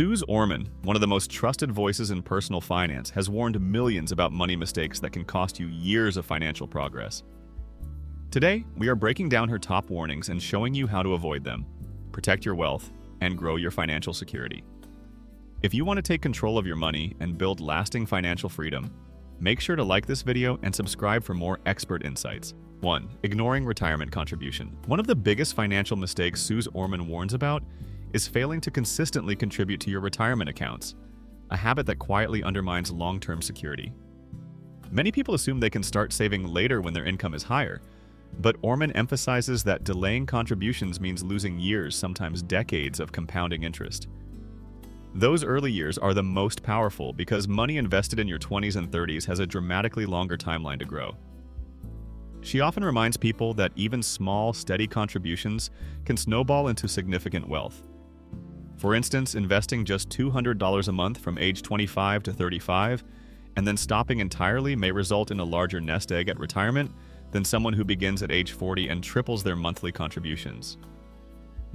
Suze Orman, one of the most trusted voices in personal finance, has warned millions about money mistakes that can cost you years of financial progress. Today, we are breaking down her top warnings and showing you how to avoid them, protect your wealth, and grow your financial security. If you want to take control of your money and build lasting financial freedom, make sure to like this video and subscribe for more expert insights. 1. Ignoring retirement contribution. One of the biggest financial mistakes Suze Orman warns about is failing to consistently contribute to your retirement accounts, a habit that quietly undermines long-term security. Many people assume they can start saving later when their income is higher, but Orman emphasizes that delaying contributions means losing years, sometimes decades, of compounding interest. Those early years are the most powerful because money invested in your 20s and 30s has a dramatically longer timeline to grow. She often reminds people that even small, steady contributions can snowball into significant wealth. For instance, investing just $200 a month from age 25 to 35 and then stopping entirely may result in a larger nest egg at retirement than someone who begins at age 40 and triples their monthly contributions.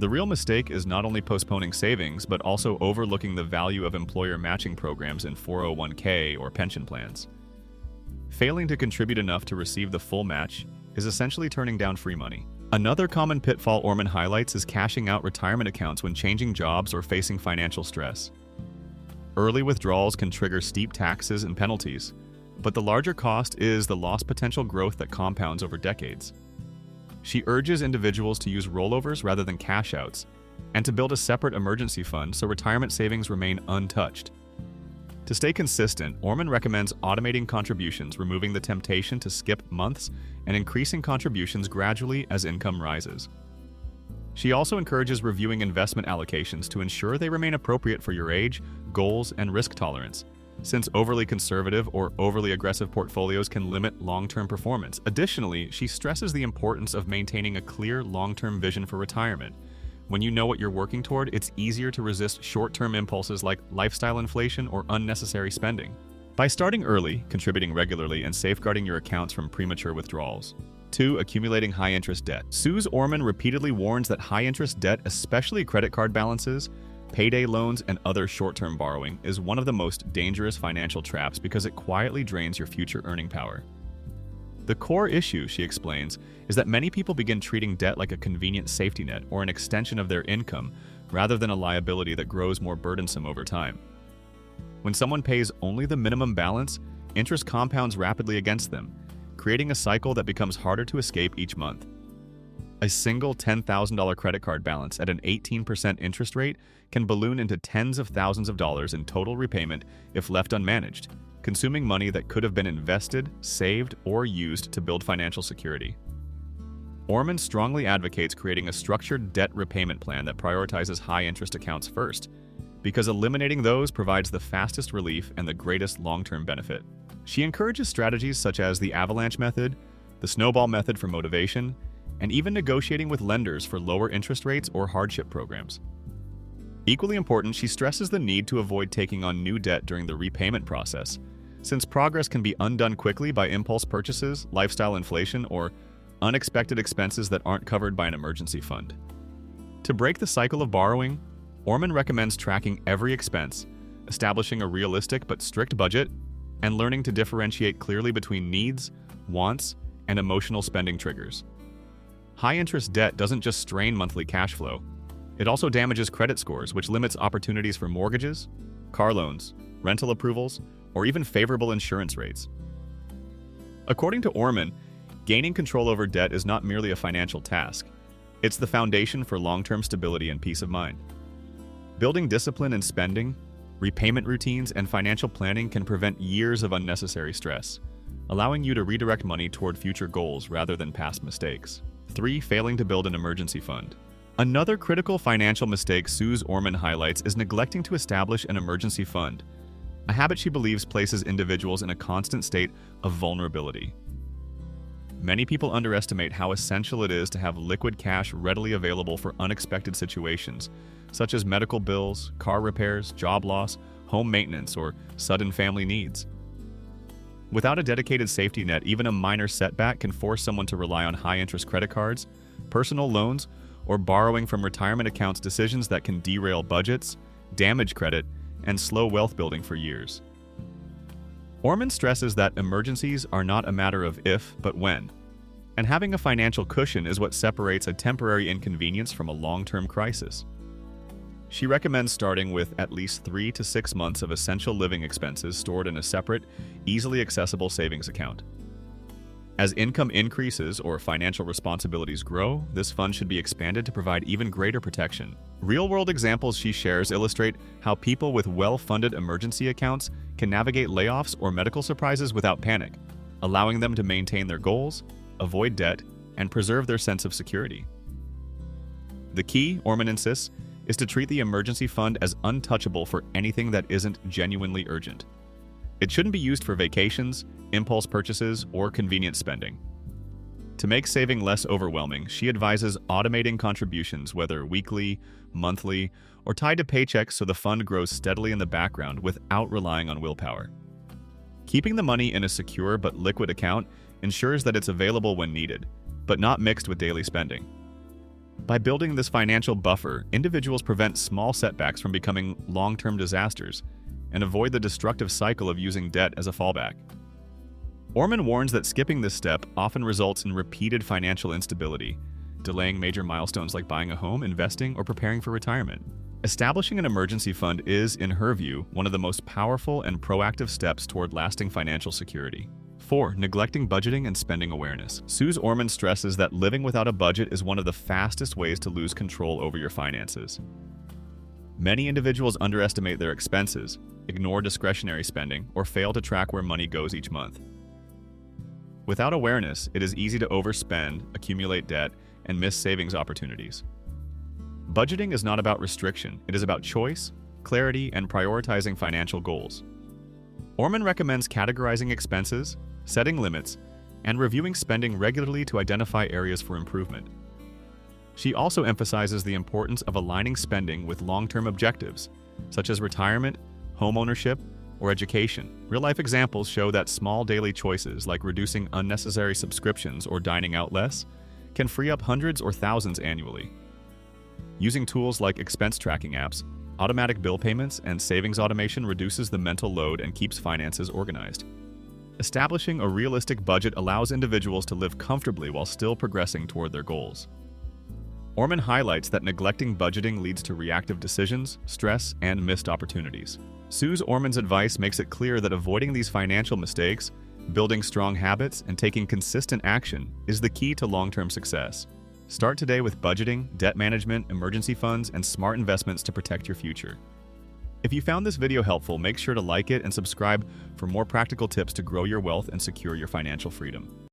The real mistake is not only postponing savings, but also overlooking the value of employer matching programs in 401k or pension plans. Failing to contribute enough to receive the full match is essentially turning down free money. Another common pitfall Orman highlights is cashing out retirement accounts when changing jobs or facing financial stress. Early withdrawals can trigger steep taxes and penalties, but the larger cost is the lost potential growth that compounds over decades. She urges individuals to use rollovers rather than cash outs, and to build a separate emergency fund so retirement savings remain untouched. To stay consistent, Orman recommends automating contributions, removing the temptation to skip months, and increasing contributions gradually as income rises. She also encourages reviewing investment allocations to ensure they remain appropriate for your age, goals, and risk tolerance, since overly conservative or overly aggressive portfolios can limit long-term performance. Additionally, she stresses the importance of maintaining a clear long-term vision for retirement. When you know what you're working toward, it's easier to resist short-term impulses like lifestyle inflation or unnecessary spending. By starting early, contributing regularly, and safeguarding your accounts from premature withdrawals. 2. Accumulating high-interest debt. Suze Orman repeatedly warns that high-interest debt, especially credit card balances, payday loans, and other short-term borrowing, is one of the most dangerous financial traps because it quietly drains your future earning power. The core issue, she explains, is that many people begin treating debt like a convenient safety net or an extension of their income rather than a liability that grows more burdensome over time. When someone pays only the minimum balance, interest compounds rapidly against them, creating a cycle that becomes harder to escape each month. A single $10,000 credit card balance at an 18% interest rate can balloon into tens of thousands of dollars in total repayment if left unmanaged, consuming money that could have been invested, saved, or used to build financial security. Orman strongly advocates creating a structured debt repayment plan that prioritizes high-interest accounts first, because eliminating those provides the fastest relief and the greatest long-term benefit. She encourages strategies such as the avalanche method, the snowball method for motivation, and even negotiating with lenders for lower interest rates or hardship programs. Equally important, she stresses the need to avoid taking on new debt during the repayment process, since progress can be undone quickly by impulse purchases, lifestyle inflation, or unexpected expenses that aren't covered by an emergency fund. To break the cycle of borrowing, Orman recommends tracking every expense, establishing a realistic but strict budget, and learning to differentiate clearly between needs, wants, and emotional spending triggers. High-interest debt doesn't just strain monthly cash flow, it also damages credit scores, which limits opportunities for mortgages, car loans, rental approvals, or even favorable insurance rates. According to Orman, gaining control over debt is not merely a financial task, it's the foundation for long-term stability and peace of mind. Building discipline in spending, repayment routines, and financial planning can prevent years of unnecessary stress, allowing you to redirect money toward future goals rather than past mistakes. 3. Failing to build an emergency fund. Another critical financial mistake Suze Orman highlights is neglecting to establish an emergency fund, a habit she believes places individuals in a constant state of vulnerability. Many people underestimate how essential it is to have liquid cash readily available for unexpected situations, such as medical bills, car repairs, job loss, home maintenance, or sudden family needs. Without a dedicated safety net, even a minor setback can force someone to rely on high-interest credit cards, personal loans, or borrowing from retirement accounts, decisions that can derail budgets, damage credit, and slow wealth building for years. Orman stresses that emergencies are not a matter of if, but when, and having a financial cushion is what separates a temporary inconvenience from a long-term crisis. She recommends starting with at least 3 to 6 months of essential living expenses stored in a separate, easily accessible savings account. As income increases or financial responsibilities grow, this fund should be expanded to provide even greater protection. Real-world examples she shares illustrate how people with well-funded emergency accounts can navigate layoffs or medical surprises without panic, allowing them to maintain their goals, avoid debt, and preserve their sense of security. The key, Orman insists, is to treat the emergency fund as untouchable for anything that isn't genuinely urgent. It shouldn't be used for vacations, impulse purchases, or convenient spending. To make saving less overwhelming, she advises automating contributions, whether weekly, monthly, or tied to paychecks, so the fund grows steadily in the background without relying on willpower. Keeping the money in a secure but liquid account ensures that it's available when needed, but not mixed with daily spending. By building this financial buffer, individuals prevent small setbacks from becoming long-term disasters and avoid the destructive cycle of using debt as a fallback. Orman warns that skipping this step often results in repeated financial instability, delaying major milestones like buying a home, investing, or preparing for retirement. Establishing an emergency fund is, in her view, one of the most powerful and proactive steps toward lasting financial security. 4. Neglecting budgeting and spending awareness. Suze Orman stresses that living without a budget is one of the fastest ways to lose control over your finances. Many individuals underestimate their expenses, ignore discretionary spending, or fail to track where money goes each month. Without awareness, it is easy to overspend, accumulate debt, and miss savings opportunities. Budgeting is not about restriction, it is about choice, clarity, and prioritizing financial goals. Orman recommends categorizing expenses, setting limits, and reviewing spending regularly to identify areas for improvement. She also emphasizes the importance of aligning spending with long-term objectives, such as retirement, home ownership, or education. Real-life examples show that small daily choices like reducing unnecessary subscriptions or dining out less can free up hundreds or thousands annually. Using tools like expense tracking apps, automatic bill payments, and savings automation reduces the mental load and keeps finances organized. Establishing a realistic budget allows individuals to live comfortably while still progressing toward their goals. Orman highlights that neglecting budgeting leads to reactive decisions, stress, and missed opportunities. Suze Orman's advice makes it clear that avoiding these financial mistakes, building strong habits, and taking consistent action is the key to long-term success. Start today with budgeting, debt management, emergency funds, and smart investments to protect your future. If you found this video helpful, make sure to like it and subscribe for more practical tips to grow your wealth and secure your financial freedom.